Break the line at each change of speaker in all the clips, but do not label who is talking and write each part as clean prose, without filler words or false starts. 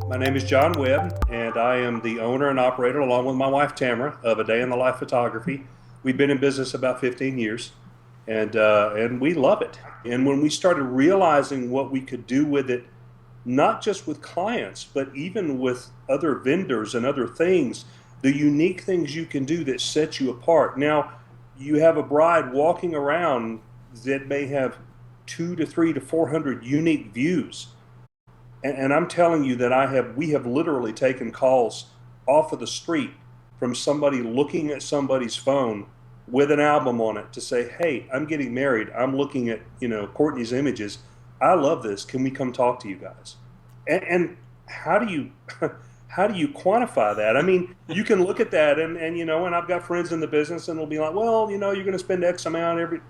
My name is John Webb, and I am the owner and operator, along with my wife Tamara, of A Day in the Life Photography. We've been in business about 15 years, and we love it. And when we started realizing what we could do with it, not just with clients, but even with other vendors and other things, the unique things you can do that set you apart. Now, you have a bride walking around that may have 2 to 3 to 400 unique views. And I'm telling you that we have literally taken calls off of the street from somebody looking at somebody's phone with an album on it to say, "Hey, I'm getting married. I'm looking at, Courtney's images. I love this. Can we come talk to you guys?" And how do you how do you quantify that? I mean, you can look at that and I've got friends in the business and they'll be like, "Well, you're going to spend X amount every."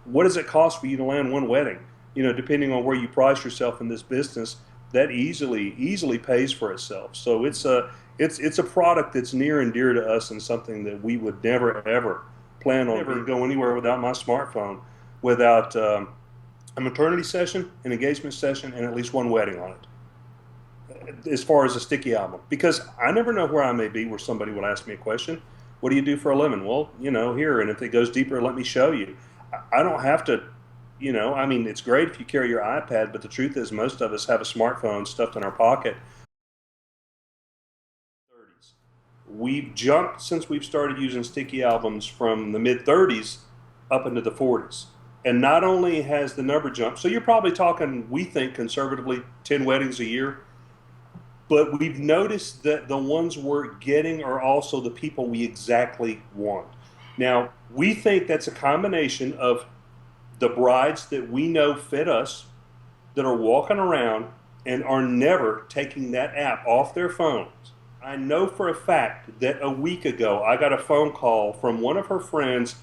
What does it cost for you to land one wedding? Depending on where you price yourself in this business, that easily pays for itself. So it's a product that's near and dear to us, and something that we would never ever plan on ever go anywhere without my smartphone, without a maternity session, an engagement session, and at least one wedding on it. As far as a sticky album, because I never know where I may be where somebody will ask me a question. What do you do for a living? Well, here, and if it goes deeper, let me show you. I don't have to. It's great if you carry your iPad, but the truth is most of us have a smartphone stuffed in our pocket. We've jumped since we've started using sticky albums from the mid 30s up into the 40s. And not only has the number jumped, so you're probably talking, we think conservatively, 10 weddings a year, but we've noticed that the ones we're getting are also the people we exactly want. Now, we think that's a combination of the brides that we know fit us, that are walking around and are never taking that app off their phones. I know for a fact that a week ago I got a phone call from one of her friends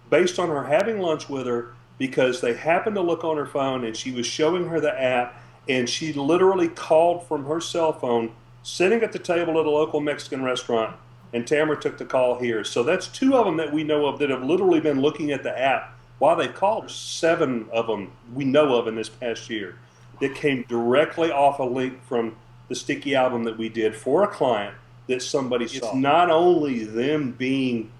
based on her having lunch with her, because they happened to look on her phone and she was showing her the app, and she literally called from her cell phone sitting at the table at a local Mexican restaurant, and Tamara took the call here. So that's two of them that we know of that have literally been looking at the app while they called. There's 7 of them we know of in this past year that came directly off a link from the sticky album that we did for a client that somebody saw. It's not only them being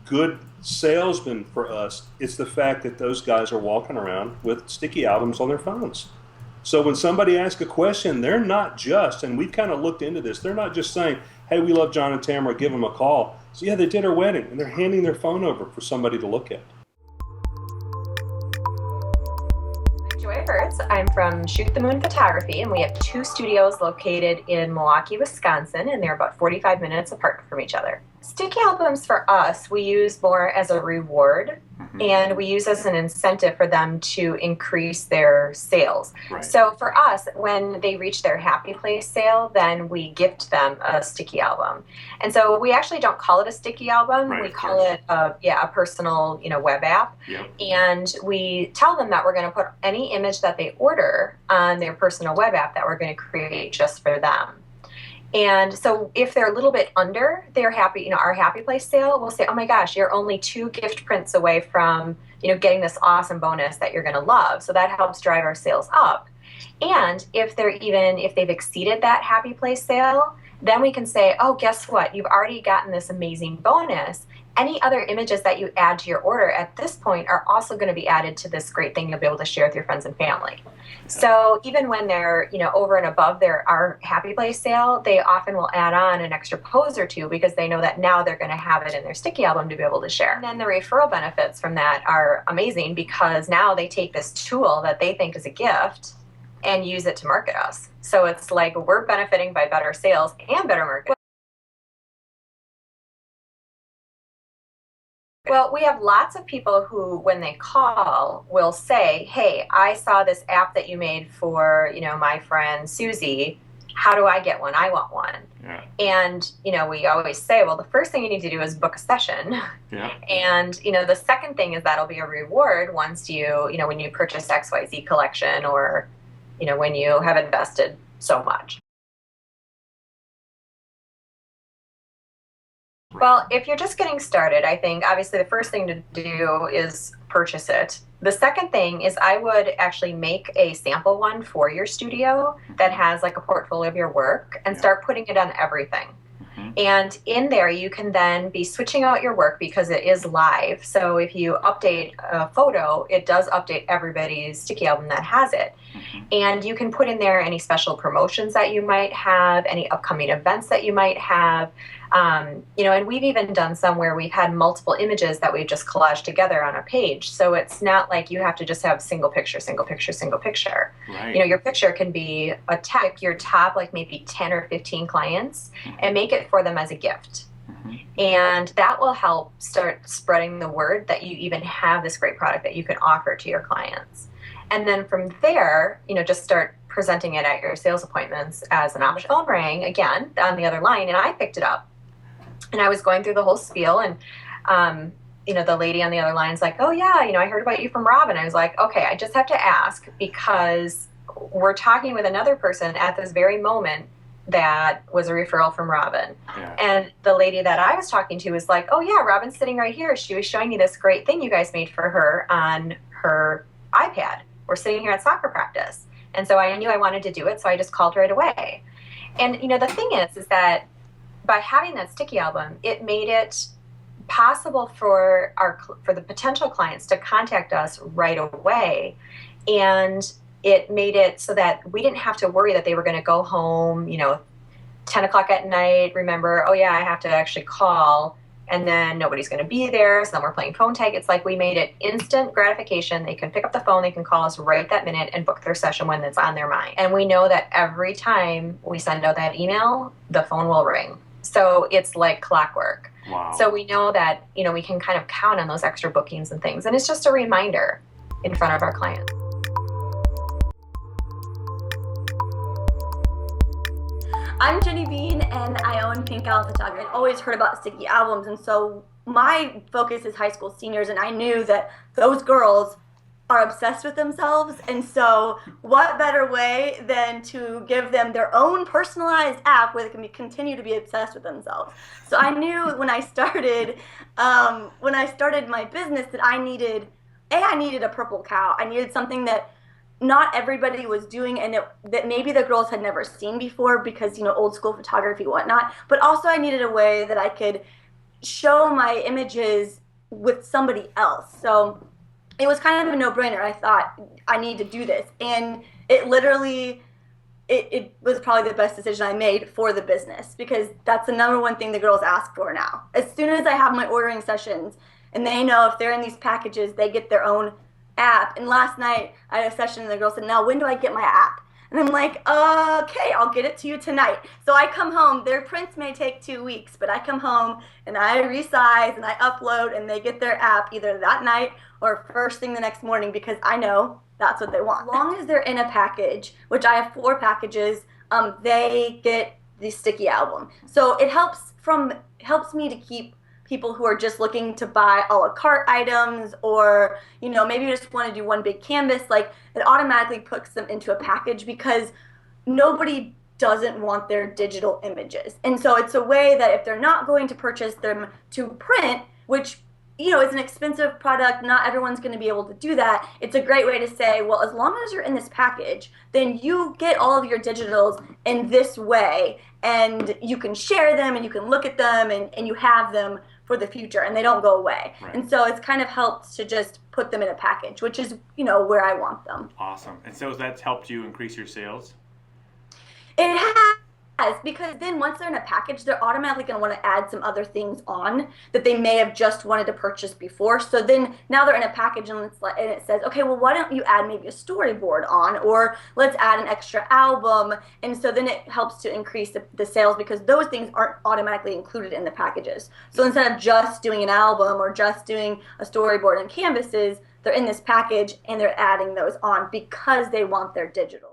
good salesmen for us, it's the fact that those guys are walking around with sticky albums on their phones. So when somebody asks a question, they're not just, and we've kind of looked into this, they're not just saying, "Hey, we love John and Tamara, give them a call." So yeah, they did our wedding, and they're handing their phone over for somebody to look at.
I'm from Shoot the Moon Photography, and we have 2 studios located in Milwaukee, Wisconsin, and they're about 45 minutes apart from each other. Sticky albums for us, we use more as a reward, and we use as an incentive for them to increase their sales.
Right.
So for us, when they reach their happy place sale, then we gift them a sticky album. And so we actually don't call it a sticky album.
Right,
we call it a personal, web app.
Yep.
And we tell them that we're going to put any image that they order on their personal web app that we're going to create just for them. And so if they're a little bit under their happy, our happy place sale, we'll say, "Oh my gosh, you're only 2 gift prints away from, getting this awesome bonus that you're going to love." So that helps drive our sales up. And if they've exceeded that happy place sale, then we can say, "Oh, guess what? You've already gotten this amazing bonus. Any other images that you add to your order at this point are also going to be added to this great thing you'll be able to share with your friends and family." So even when they're, over and above our happy place sale, they often will add on an extra pose or 2 because they know that now they're going to have it in their sticky album to be able to share. And then the referral benefits from that are amazing, because now they take this tool that they think is a gift and use it to market us. So it's like we're benefiting by better sales and better marketing. Well, we have lots of people who, when they call, will say, "Hey, I saw this app that you made for, my friend Susie. How do I get one? I want one."
Yeah.
And, we always say, well, the first thing you need to do is book a session.
Yeah.
And, the second thing is that'll be a reward once when you purchase XYZ collection, or, when you have invested so much. Well, if you're just getting started, I think obviously the first thing to do is purchase it. The second thing is I would actually make a sample one for your studio that has like a portfolio of your work and start putting it on everything. And in there, you can then be switching out your work because it is live. So if you update a photo, it does update everybody's sticky album that has it. And you can put in there any special promotions that you might have, any upcoming events that you might have. And we've even done some where we've had multiple images that we've just collaged together on a page. So it's not like you have to just have single picture, single picture, single picture.
Right.
Your picture can be a tech, your top like maybe 10 or 15 clients, and make it for them as a gift. And that will help start spreading the word that you even have this great product that you can offer to your clients. And then from there, just start presenting it at your sales appointments as an option. Phone rang again on the other line, and I picked it up. And I was going through the whole spiel, and the lady on the other line is like, "Oh yeah, I heard about you from Rob." And I was like, "Okay, I just have to ask because we're talking with another person at this very moment that was a referral from Robin."
Yeah.
And the lady that I was talking to was like, "Oh yeah, Robin's sitting right here. She was showing me this great thing you guys made for her on her iPad. We're sitting here at soccer practice." And so I knew I wanted to do it, so I just called right away. And the thing is that by having that sticky album, it made it possible for the potential clients to contact us right away. And it made it so that we didn't have to worry that they were going to go home, 10 o'clock at night, remember, oh yeah, I have to actually call, and then nobody's going to be there, so then we're playing phone tag. It's like we made it instant gratification. They can pick up the phone, they can call us right that minute and book their session when it's on their mind. And we know that every time we send out that email, the phone will ring. So it's like clockwork.
Wow.
So we know that, we can kind of count on those extra bookings and things. And it's just a reminder in front of our clients.
I'm Jenny Bean, and I own Pink Owl Photography. I've always heard about sticky albums, and so my focus is high school seniors, and I knew that those girls are obsessed with themselves, and so what better way than to give them their own personalized app where they can continue to be obsessed with themselves. So I knew when I started my business that I needed a purple cow. I needed something that not everybody was doing, and that maybe the girls had never seen before because old school photography and whatnot. But also I needed a way that I could show my images with somebody else. So it was kind of a no-brainer. I thought I need to do this, and it literally it was probably the best decision I made for the business, because that's the number one thing the girls ask for now. As soon as I have my ordering sessions and they know if they're in these packages, they get their own app. And last night I had a session and the girl said, "Now when do I get my app?" And I'm like, "Okay, I'll get it to you tonight." So I come home, their prints may take 2 weeks, but I come home and I resize and I upload, and they get their app either that night or first thing the next morning, because I know that's what they want. As long as they're in a package, which I have 4 packages, they get the sticky album. So it helps me to keep people who are just looking to buy a la carte items, or maybe you just want to do one big canvas. Like, it automatically puts them into a package because nobody doesn't want their digital images. And so it's a way that if they're not going to purchase them to print, which is an expensive product, not everyone's going to be able to do that, it's a great way to say, well, as long as you're in this package, then you get all of your digitals in this way, and you can share them and you can look at them, and you have them for the future, and they don't go away.
Right.
And so it's kind of helped to just put them in a package, which is where I want them.
Awesome. And so that's helped you increase your sales?
It has, because then once they're in a package, they're automatically going to want to add some other things on that they may have just wanted to purchase before. So then now they're in a package, and it says, okay, well, why don't you add maybe a storyboard on, or let's add an extra album. And so then it helps to increase the sales, because those things aren't automatically included in the packages. So instead of just doing an album or just doing a storyboard and canvases, they're in this package and they're adding those on because they want their digital.